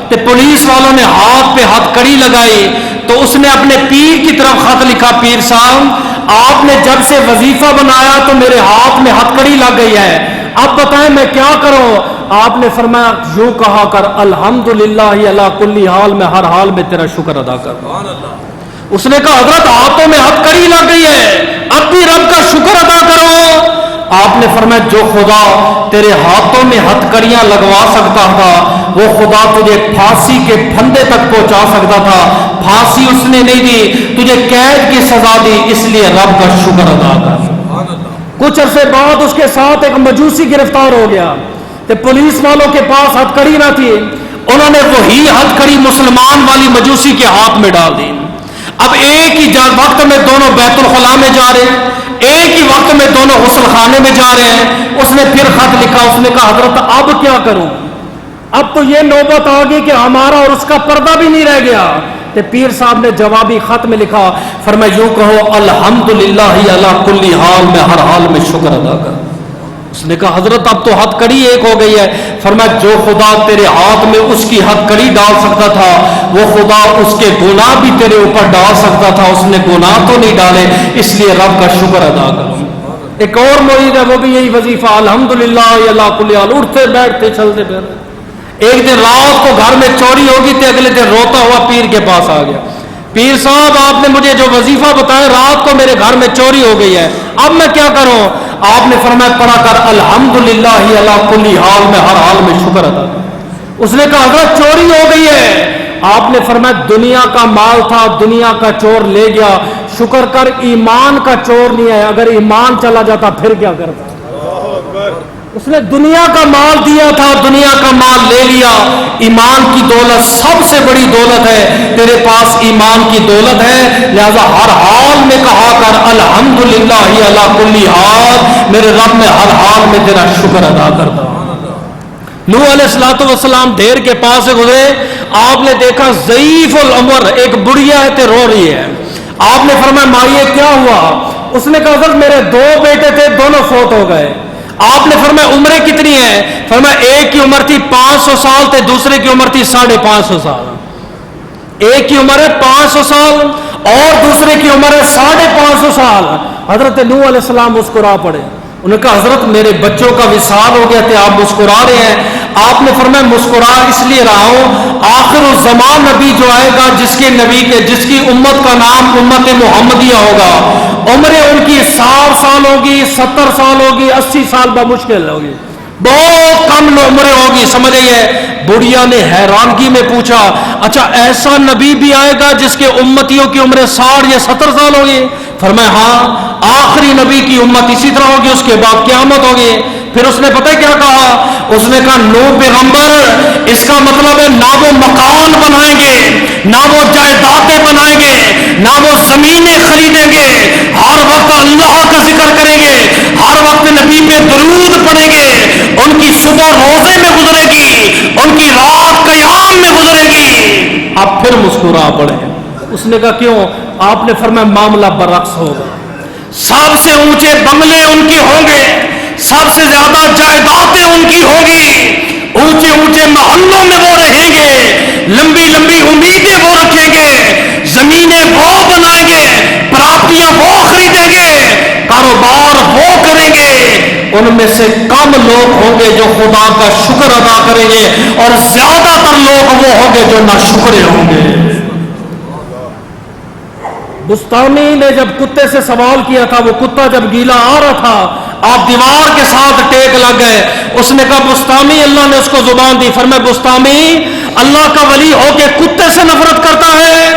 کہ پولیس والوں نے ہاتھ پہ ہتھ کڑی لگائی، تو اس نے اپنے پیر کی طرف خط لکھا، پیر صاحب آپ نے جب سے وظیفہ بنایا تو میرے ہاتھ میں ہتکڑی لگ گئی ہے، اب بتائیں میں کیا کروں؟ آپ نے فرمایا یوں کہا کر الحمدللہ علی کل حال، میں ہر حال میں تیرا شکر ادا کروں۔ اس نے کہا حضرت ہاتھوں میں ہتکڑی لگ گئی ہے، اب بھی رب کا شکر ادا کرو۔ آپ نے فرمایا جو خدا تیرے ہاتھوں میں ہتکڑیاں لگوا سکتا تھا وہ خدا تجھے پھانسی کے پھندے تک پہنچا سکتا تھا، پھانسی اس نے نہیں دی، تجھے قید کی سزا دی، اس لیے رب کا شکر ادا کر۔ کچھ عرصے بعد اس کے ساتھ ایک مجوسی گرفتار ہو گیا، تو پولیس والوں کے پاس ہتکڑی نہ تھی، انہوں نے وہی ہتکڑی مسلمان والی مجوسی کے ہاتھ میں ڈال دی۔ اب ایک ہی وقت میں دونوں بیت الخلاء میں جا رہے ہیں، ایک ہی وقت میں دونوں غسل خانے میں جا رہے ہیں۔ اس نے پھر خط لکھا، اس نے کہا حضرت اب کیا کروں؟ اب تو یہ نوبت آ گئی کہ ہمارا اور اس کا پردہ بھی نہیں رہ گیا۔ تو پیر صاحب نے جوابی خط میں لکھا، فرمایا یوں کہو الحمدللہ علی کل حال، میں ہر حال میں شکر ادا کر۔ اس نے کہا حضرت اب تو ہتکڑی ایک ہو گئی ہے۔ فرمایا جو خدا تیرے ہاتھ میں اس کی ہتکڑی ڈال سکتا تھا وہ خدا اس کے گناہ بھی تیرے اوپر ڈال سکتا تھا، اس نے گناہ تو نہیں ڈالے، اس لیے رب کا شکر ادا کرو۔ ایک اور مرید ہے، وہ بھی یہی وظیفہ الحمدللہ علی کل حال، اٹھتے بیٹھتے چلتے پھرتے۔ ایک دن رات کو گھر میں چوری ہوگی تو اگلے دن روتا ہوا پیر کے پاس آ گیا، پیر صاحب آپ نے مجھے جو وظیفہ بتایا رات کو میرے گھر میں چوری ہو گئی ہے، اب میں کیا کروں؟ آپ نے فرمایا پڑھا کر الحمدللہ علی کل حال، میں ہر حال میں شکر ادا۔ اس نے کہا حضرت چوری ہو گئی ہے۔ آپ نے فرمایا دنیا کا مال تھا، دنیا کا چور لے گیا، شکر کر ایمان کا چور نہیں ہے، اگر ایمان چلا جاتا پھر کیا کرتا؟ اس نے دنیا کا مال دیا تھا، دنیا کا مال لے لیا، ایمان کی دولت سب سے بڑی دولت ہے، تیرے پاس ایمان کی دولت ہے، لہذا ہر حال میں کہا کر الحمدللہ علی کل حال، میرے رب میں ہر حال میں تیرا شکر ادا کرتا ہوں۔ نوح علیہ السلام ڈھیر کے پاس سے گزرے، آپ نے دیکھا ضعیف العمر ایک بڑھیا ہے تے رو رہی ہے۔ آپ نے فرمایا مائیے کیا ہوا؟ اس نے کہا حضرت میرے دو بیٹے تھے، دونوں فوت ہو گئے۔ آپ نے فرمایا عمریں کتنی ہیں؟ فرمایا ایک کی عمر تھی 500 سال تے دوسرے کی عمر تھی 550 سال۔ ایک کی عمر ہے 500 سال اور دوسرے کی عمر ہے 550 سال۔ حضرت نوح علیہ السلام مسکرا پڑے، انہوں نے کہا حضرت میرے بچوں کا وصال ہو گیا تھے، آپ مسکرا رہے ہیں؟ آپ نے فرمایا مسکرا اس لیے رہا ہوں، آخر الزمان نبی جو آئے گا جس کی امت کا نام امت محمدیہ ہوگا، عمریں ان کی 60 سال ہوگی، 70 سال ہوگی، 80 سال بمشکل ہوگی، بہت کم عمریں ہوگی، سمجھ آئیے؟ بڑھیا نے حیرانگی میں پوچھا اچھا ایسا نبی بھی آئے گا جس کے امتیوں کی عمریں 60 یا 70 سال ہوگی؟ فرمایا ہاں، آخری نبی کی امت اسی طرح ہوگی، اس کے بعد قیامت ہوگی۔ پھر اس نے پتہ کیا کہا؟ اس نے کہا نو پیغمبر، اس کا مطلب ہے نہ وہ مکان بنائیں گے، نہ وہ جائیدادیں بنائیں گے، نہ وہ زمینیں خریدیں گے، ہر وقت اللہ کا ذکر کریں گے، ہر وقت نبی پہ درود پڑھیں گے، ان کی صبح روزے میں گزرے گی، ان کی رات قیام میں گزرے گی۔ اب پھر مسکرا پڑے۔ اس نے کہا کیوں؟ آپ نے فرمایا معاملہ برعکس ہوگا، سب سے اونچے بنگلے ان کے ہوں گے، سب سے زیادہ جائیدادیں ان کی ہوں گی، اونچے اونچے محلوں میں وہ رہیں گے، لمبی لمبی امیدیں وہ رکھیں گے، زمینیں وہ بنائیں گے، پراپرٹیاں وہ خریدیں گے، کاروبار وہ کریں گے۔ ان میں سے کم لوگ ہوں گے جو خدا کا شکر ادا کریں گے، اور زیادہ تر لوگ وہ ہوں گے جو ناشکرے ہوں گے۔ بستانی نے جب کتے سے سوال کیا تھا، وہ کتا جب گیلا آ رہا تھا، آپ دیوار کے ساتھ ٹیک لگ گئے۔ اس نے کہا بستامی، اللہ نے اس کو زبان دی، فرمایا بستامی اللہ کا ولی ہو کے کتے سے نفرت کرتا ہے؟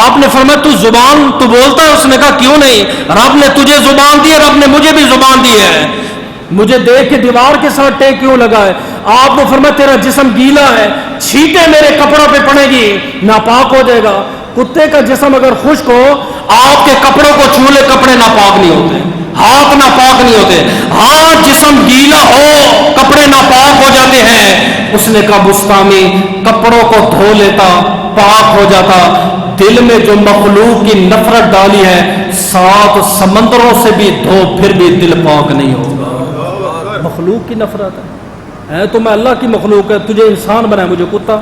آپ نے فرمایا تو زبان تو بولتا ہے؟ اس نے کہا کیوں نہیں، رب نے تجھے زبان دی ہے، رب نے مجھے بھی زبان دی ہے، مجھے دیکھ کے دیوار کے ساتھ ٹیک کیوں لگا ہے؟ آپ نے فرمایا تیرا جسم گیلا ہے، چھینٹیں میرے کپڑوں پہ پڑے گی، ناپاک ہو جائے گا۔ کتے کا جسم اگر خشک ہو، آپ کے کپڑوں کو چھو لے، کپڑے ناپاک نہیں ہوتے، ہاتھ ناپاک نہیں ہوتے۔ ہاں جسم گیلا ہو کپڑے ناپاک ہو جاتے ہیں۔ اس نے کہا بستامی کپڑوں کو دھو لیتا پاک ہو جاتا، دل میں جو مخلوق کی نفرت ڈالی ہے 7 سمندروں سے بھی دھو پھر بھی دل پاک نہیں ہوگا۔ مخلوق کی نفرت ہے، ہے تو میں اللہ کی مخلوق ہے، تجھے انسان بنایا مجھے کتا.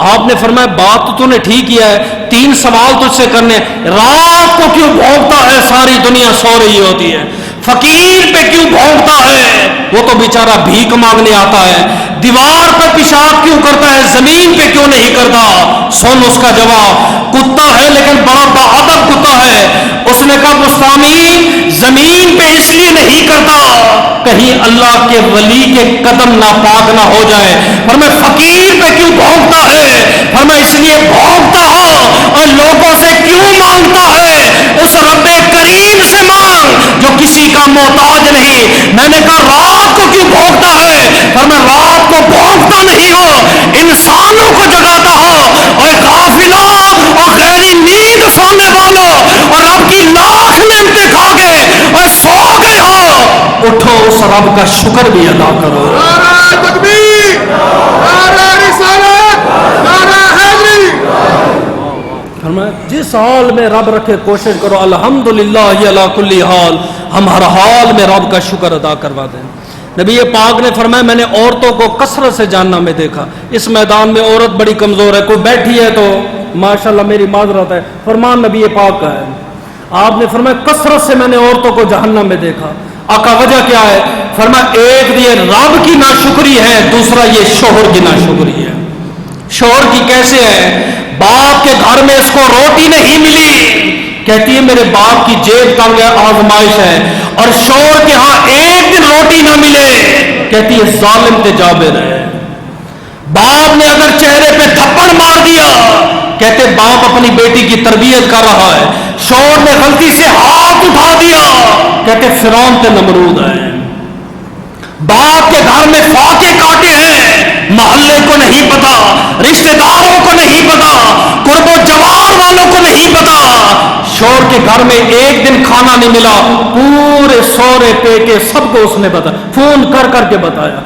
آپ نے فرمایا بات تو نے ٹھیک کیا ہے، 3 سوال تجھ سے کرنے. رات کو کیوں بھونکتا ہے؟ ساری دنیا سو رہی ہوتی ہے. فقیر پہ کیوں بھونکتا ہے؟ وہ تو بیچارہ بھیک مانگنے آتا ہے. دیوار پر پیشاب کیوں کرتا ہے؟ زمین پہ کیوں نہیں کرتا؟ سن اس کا جواب. کتا ہے لیکن بڑا بہادر کتا ہے. اس نے کہا مستعمین زمین پہ اس لیے نہیں کرتا کہیں اللہ کے ولی کے قدم ناپاک نہ ہو جائے. پر میں فقیر پہ کیوں بھونکتا ہے؟ پر میں اس لیے بھونکتا ہوں اور لوگوں سے کیوں مانگتا ہے؟ اس رب کریم سے مانگ جو کسی کا محتاج نہیں. میں نے کہا رات کو کیوں بھونکتا ہے؟ پر میں رات کو بھونکتا نہیں ہوں، انسانوں کو جگاتا ہوں. اور غافلوں اور غیر نیند سونے والوں اور رب کی لاکھ نعمتیں کھا گئے اور سو گئے ہو، اٹھو اس رب کا شکر بھی ادا کرو. نعرہ تکبیر، نعرہ رسالت، نعرہ حیدری. جس حال میں رب رکھے کوشش کرو الحمدللہ علی کل حال، ہم ہر حال میں رب کا شکر ادا کروا دیں. نبی پاک نے فرمایا میں نے عورتوں کو کثرت سے جہنم میں دیکھا. اس میدان میں عورت بڑی کمزور ہے، کوئی بیٹھی ہے تو ماشاءاللہ میری معذرت ہے، فرمان نبی پاک کا ہے. آپ نے فرمایا کثرت سے میں نے عورتوں کو جہنم میں دیکھا. آقا وجہ کیا ہے؟ فرمایا ایک یہ رب کی ناشکری ہے، دوسرا یہ شوہر کی ناشکری ہے. شوہر کی کیسے ہے؟ باپ کے گھر میں اس کو روٹی نہیں ملی، کہتی ہے میرے باپ کی جیب تنگ ہے، آزمائش ہے. اور شوہر کے ہاں ایک دن روٹی نہ ملے، کہتی ہے ظالم تے جابر ہے. باپ نے اگر چہرے پہ تھپڑ مار دیا، کہتے باپ اپنی بیٹی کی تربیت کر رہا ہے. شوہر نے غلطی سے ہاتھ اٹھا دیا، کہتے فرعون تے نمرود ہے. باپ کے گھر میں فاقے کاٹے ہیں، محلے کو نہیں پتا، رشتہ داروں کو نہیں پتا، قرب و جوار والوں کو نہیں پتا. شوہر کے گھر میں ایک دن کھانا نہیں ملا، پورے سورے پے کے سب کو اس نے بتایا، فون کر کر کے بتایا،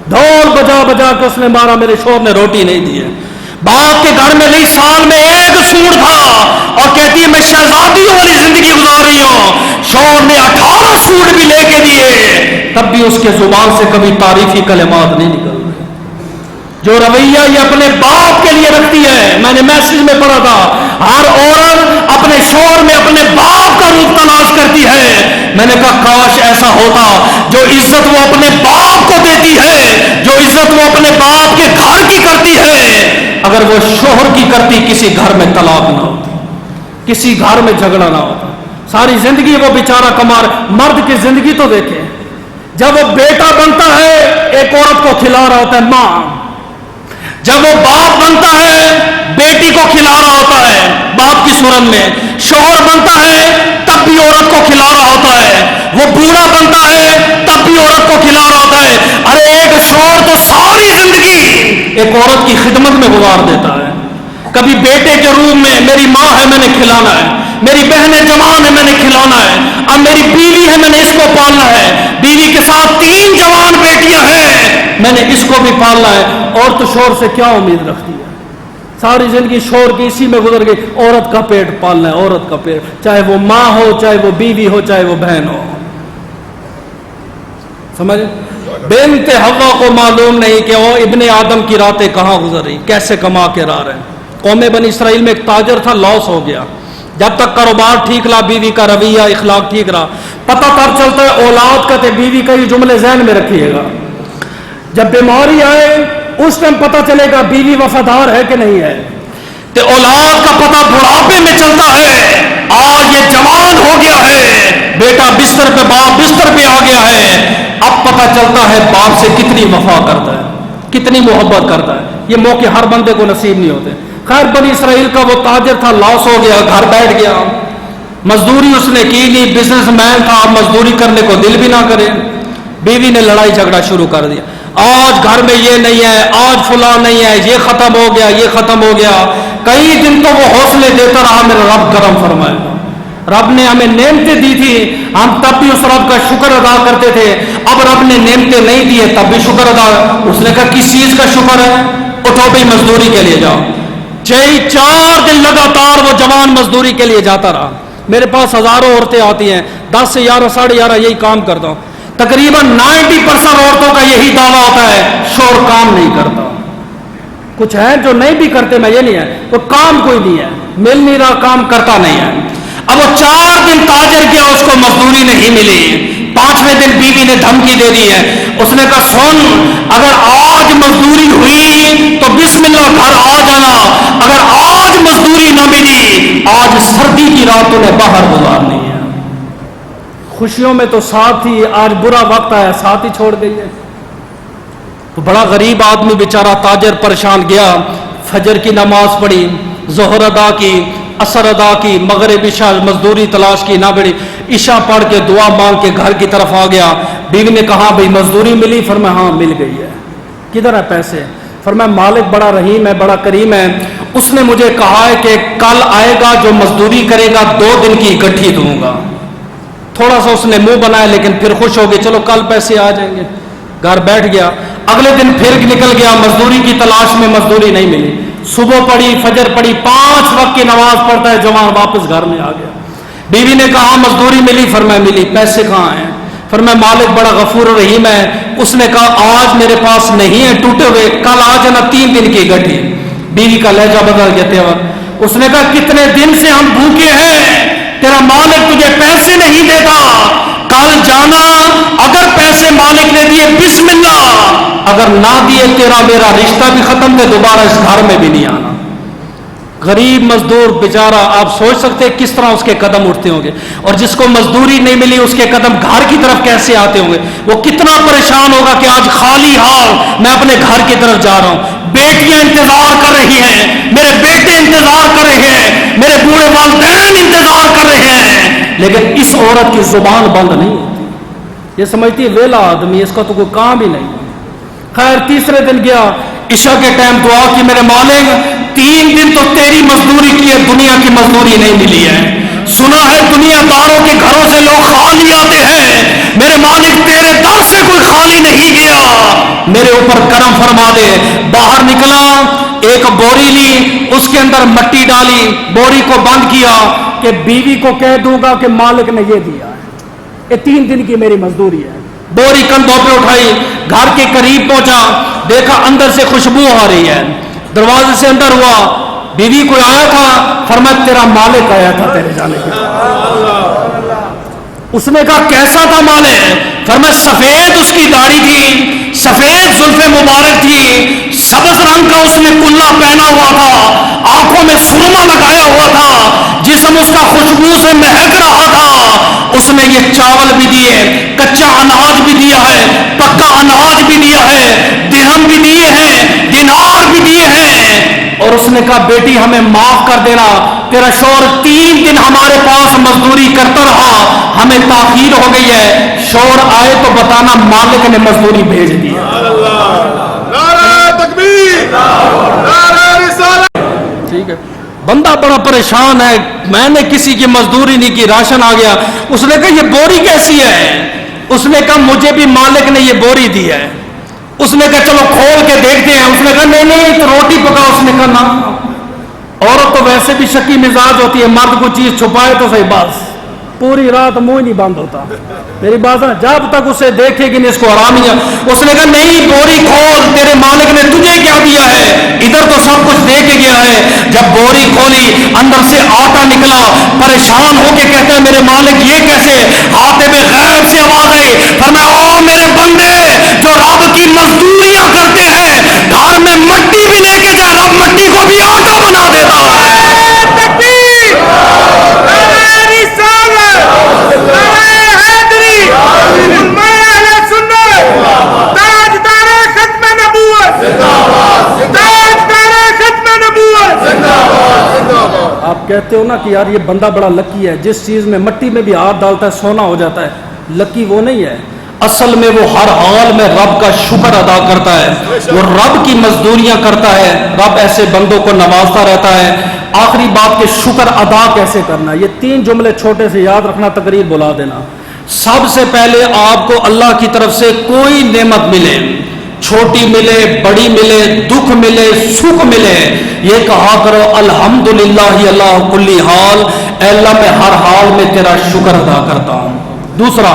ڈھول بجا بجا کے اس نے مارا میرے شوہر نے روٹی نہیں دی ہے. باپ کے گھر میں نہیں، سال میں ایک سوٹ تھا اور کہتی ہے میں شہزادیوں والی زندگی گزار رہی ہوں. شوہر نے 18 سوٹ بھی لے کے دیے، تب بھی اس کے زبان سے کبھی تعریفی کلمات نہیں نکل رہے. جو رویہ یہ اپنے باپ کے لیے رکھتی ہے، میں نے میسج میں پڑھا تھا ہر عورت اپنے شوہر میں اپنے باپ کا روپ تلاش کرتی ہے. میں نے کہا کاش ایسا ہوتا. جو عزت وہ اپنے باپ کو دیتی ہے، جو عزت وہ اپنے باپ کے گھر کی کرتی ہے، اگر وہ شوہر کی کرتی کسی گھر میں طلاق نہ ہوتی، کسی گھر میں جھگڑا نہ ہوتا. ساری زندگی وہ بیچارہ کمار. مرد کی زندگی تو دیکھیں، جب وہ بیٹا بنتا ہے ایک عورت کو کھلا رہا ہوتا ہے ماں، جب وہ باپ بنتا ہے بیٹی کو کھلا رہا ہوتا ہے باپ کی صورت میں، شوہر بنتا ہے تب بھی عورت کو کھلا رہا ہوتا ہے، وہ بوڑھا بنتا ہے تب بھی عورت کو کھلا رہا ہوتا ہے. ارے ایک شوہر تو ساری زندگی ایک عورت کی خدمت میں گزار دیتا ہے. کبھی بیٹے کے روپ میں میری ماں ہے میں نے کھلانا ہے، میری بہنیں جوان ہے میں نے کھلانا ہے، اب میری بیوی ہے میں نے اس کو پالنا ہے، بیوی کے ساتھ 3 جوان بیٹیاں ہیں میں نے اس کو بھی پالنا ہے. اور تو شوہر سے کیا امید رکھتی ہے؟ ساری زندگی شوہر کی اسی میں گزر گئی. عورت کا پیٹ پالنا ہے، عورت کا پیٹ، چاہے وہ ماں ہو، چاہے وہ بیوی ہو، چاہے وہ بہن ہو. سمجھ؟ بنت حوا کو معلوم نہیں کہ وہ ابن آدم کی راتیں کہاں گزر رہی، کیسے کما کے رہا رہے. قوم بنی اسرائیل میں ایک تاجر تھا، لاس ہو گیا. جب تک کاروبار ٹھیک رہا، بیوی کا رویہ اخلاق ٹھیک رہا. پتہ تب چلتا ہے اولاد کا، تے بیوی کا. یہ جملے ذہن میں رکھیے گا. جب بیماری آئے اس ٹائم پتہ چلے گا بیوی وفادار ہے کہ نہیں ہے. تے اولاد کا پتہ بڑھاپے میں چلتا ہے. آج یہ جوان ہو گیا ہے، بیٹا بستر پہ، باپ بستر پہ آ گیا ہے، اب پتہ چلتا ہے باپ سے کتنی وفا کرتا ہے، کتنی محبت کرتا ہے. یہ موقع ہر بندے کو نصیب نہیں ہوتے. خیر بنی اسرائیل کا وہ تاجر تھا، لاس ہو گیا، گھر بیٹھ گیا. مزدوری اس نے کی نہیں، بزنس مین تھا، مزدوری کرنے کو دل بھی نہ کرے. بیوی نے لڑائی جھگڑا شروع کر دیا. آج گھر میں یہ نہیں ہے، آج فلاں نہیں ہے، یہ ختم ہو گیا، یہ ختم ہو گیا. کئی دن تو وہ حوصلے دیتا رہا میرا رب کرم فرمائے. رب نے ہمیں نعمتیں دی تھی، ہم تب بھی اس رب کا شکر ادا کرتے تھے. اب رب نے نعمتیں نہیں دی ہے تب بھی شکر ادا. اس نے کہا کس چیز کا شکر ہے؟ اٹھو بھائی مزدوری کے لیے جاؤ. 4 دن لگاتار وہ جوان مزدوری کے لیے جاتا رہا. میرے پاس ہزاروں عورتیں آتی ہیں، 10 سے 11 ساڑھے 11 یہی کام کرتا ہوں. تقریباً 90% عورتوں کا یہی دعویٰ ہوتا ہے شوہر کام نہیں کرتا. کچھ ہیں جو نہیں بھی کرتے, میں یہ نہیں ہے, وہ کام کوئی نہیں ہے, مل نہیں رہا, کام کرتا نہیں ہے. اب وہ 4 دن تاجر کیا, اس کو مزدوری نہیں ملی. 5ویں دن بیوی نے دھمکی دے دی ہے. اس نے کہا سن, اگر آج مزدوری ہوئی تو بسم اللہ گھر آ جانا, اگر آج مزدوری نہ ملی آج سردی کی راتوں نے باہر گزارنی ہے. خوشیوں میں تو ساتھ ہی, آج برا وقت آیا ساتھ ہی چھوڑ گئی ہے. تو بڑا غریب آدمی بیچارہ تاجر پریشان گیا, فجر کی نماز پڑھی, ظہر ادا کی, عصر ادا کی, مغرب عشاء مزدوری تلاش کی, نہ بڑی عشاء پڑھ کے دعا مانگ کے گھر کی طرف آ گیا. بیوی نے کہا بھئی مزدوری ملی؟ فرمایا ہاں مل گئی ہے. کدھر ہے پیسے؟ فرمایا مالک بڑا رحیم ہے, بڑا کریم ہے, اس نے مجھے کہا ہے کہ کل آئے گا جو مزدوری کرے گا 2 دن کی اکٹھی دوں گا. تھوڑا سا اس نے منہ بنایا لیکن پھر خوش ہو گئے, چلو کل پیسے آ جائیں گے. گھر بیٹھ گیا. اگلے دن پھر نکل گیا مزدوری کی تلاش میں, مزدوری نہیں ملی. صبح پڑھی, فجر پڑھی, 5 وقت کی نماز پڑھتا ہے جوان, واپس گھر میں آ گیا. بیوی نے کہا مزدوری ملی؟ فرمایا ملی. پیسے کہاں ہیں؟ فرمایا مالک بڑا غفور و رحیم ہے, اس نے کہا آج میرے پاس نہیں ہے ٹوٹے ہوئے, کل آ جانا 3 دن کی گٹھی. بیوی کا لہجہ بدل گیا تھا. اس نے کہا کتنے دن سے ہم بھوکے ہیں, تیرا مالک تجھے پیسے نہیں دیتا, کل جانا, اگر پیسے مالک نے دیے بسم اللہ, اگر نہ دیے تیرا میرا رشتہ بھی ختم ہے, دوبارہ اس گھر میں بھی نہیں آنا. غریب مزدور بیچارہ, آپ سوچ سکتے کس طرح اس کے قدم اٹھتے ہوں گے, اور جس کو مزدوری نہیں ملی اس کے قدم گھر کی طرف کیسے آتے ہوں گے. وہ کتنا پریشان ہوگا کہ آج خالی ہاتھ میں اپنے گھر کی طرف جا رہا ہوں. بیٹیاں انتظار کر رہی ہیں, میرے بیٹے انتظار کر رہے ہیں, میرے بوڑھے والدین انتظار کر رہے ہیں, لیکن اس عورت کی زبان بند نہیں ہوتی. یہ سمجھتی ہے ویلا آدمی, اس کا تو کوئی کام ہی نہیں. خیر تیسرے دن گیا, عشاء کے ٹائم دعا کی, میرے مالک 3 دن تو تیری مزدوری کی ہے, دنیا کی مزدوری نہیں ملی ہے. سنا ہے دنیا داروں کے گھروں سے لوگ خالی آتے ہیں, میرے مالک تیرے در سے کوئی خالی نہیں گیا, میرے اوپر کرم فرما دے. باہر نکلا, ایک بوری لی, اس کے اندر مٹی ڈالی, بوری کو بند کیا کہ بیوی کو کہہ دوں گا کہ مالک نے یہ دیا ہے, یہ 3 دن کی میری مزدوری ہے. بوری کندھوں پہ اٹھائی, گھر کے قریب پہنچا, دیکھا اندر سے خوشبو آ رہی ہے. دروازے سے اندر ہوا, بیوی کوئی آیا تھا؟ فرمایا تیرا مالک آیا تھا تیرے جانے کے. اس نے کہا کیسا تھا مالک؟ فرمایا سفید اس کی داڑھی تھی, سفید زلفیں مبارک تھی, سبز رنگ کا اس نے کلا پہنا ہوا تھا, آنکھوں میں سرما لگایا ہوا تھا, جسم اس کا خوشبو سے مہک رہا تھا. اس نے یہ چاول بھی دیے, کچا اناج بھی دیا ہے, پکا اناج بھی دیا ہے, درہم بھی دیے ہیں, دینار بھی دیے ہیں. اور اس نے کہا بیٹی ہمیں معاف کر دینا, تیرا شوہر 3 دن ہمارے پاس مزدوری کرتا رہا, ہمیں تاخیر ہو گئی ہے, شوہر آئے تو بتانا مالک نے مزدوری بھیج دی. نعرہ تکبیر, نعرہ رسالت. ٹھیک ہے, بندہ بڑا پریشان ہے, میں نے کسی کی مزدوری نہیں کی, راشن آ گیا. اس نے کہا یہ بوری کیسی ہے؟ اس نے کہا مجھے بھی مالک نے یہ بوری دی ہے. اس نے کہا چلو کھول کے دیکھتے ہیں. اس نے کہا نہیں تو روٹی پکا. اس نے کہا نا, عورت تو ویسے بھی شکی مزاج ہوتی ہے, مرد کو چیز چھپائے تو صحیح, بس پوری رات منہ نہیں بند ہوتا. میری بات ہے, جب تک اسے دیکھے کہ نہیں اس کو آرام ہی. اس نے کہا نہیں بوری کھول, تیرے مالک نے تجھے کیا دیا ہے, ادھر تو سب کچھ دے کے گیا ہے. جب بوری کھولی, اندر سے آٹا نکلا, پریشان ہو کے کہتے ہیں میرے مالک یہ کیسے؟ ہاتھ میں غیب سے آواز آئی, فرمایا او میرے بندے جو رب کی مزدوریاں کرتے ہیں, گھر میں مٹی بھی لے کے جا, رب مٹی کو بھی آٹا بنا دیتا ہے. تکبیر, نعرہ رسالت, نعرہ حیدری, علماء اہل سنت, تاجدار ختم نبوت, تاجدار ختم نبوت. آپ کہتے ہو نا کہ یار یہ بندہ بڑا لکی ہے, جس چیز میں مٹی میں بھی ہاتھ ڈالتا ہے سونا ہو جاتا ہے. لکی وہ نہیں ہے, اصل میں وہ ہر حال میں رب کا شکر ادا کرتا ہے, وہ رب کی مزدوریاں کرتا ہے. رب ایسے بندوں کو نوازتا رہتا ہے. آخری بات کہ شکر ادا کیسے کرنا, یہ 3 جملے چھوٹے سے یاد رکھنا, تقریر بلا دینا. سب سے پہلے آپ کو اللہ کی طرف سے کوئی نعمت ملے, چھوٹی ملے, بڑی ملے, دکھ ملے, سکھ ملے, یہ کہا کرو الحمدللہ اللہ کلی حال, اے اللہ میں ہر حال میں تیرا شکر ادا کرتا ہوں. دوسرا,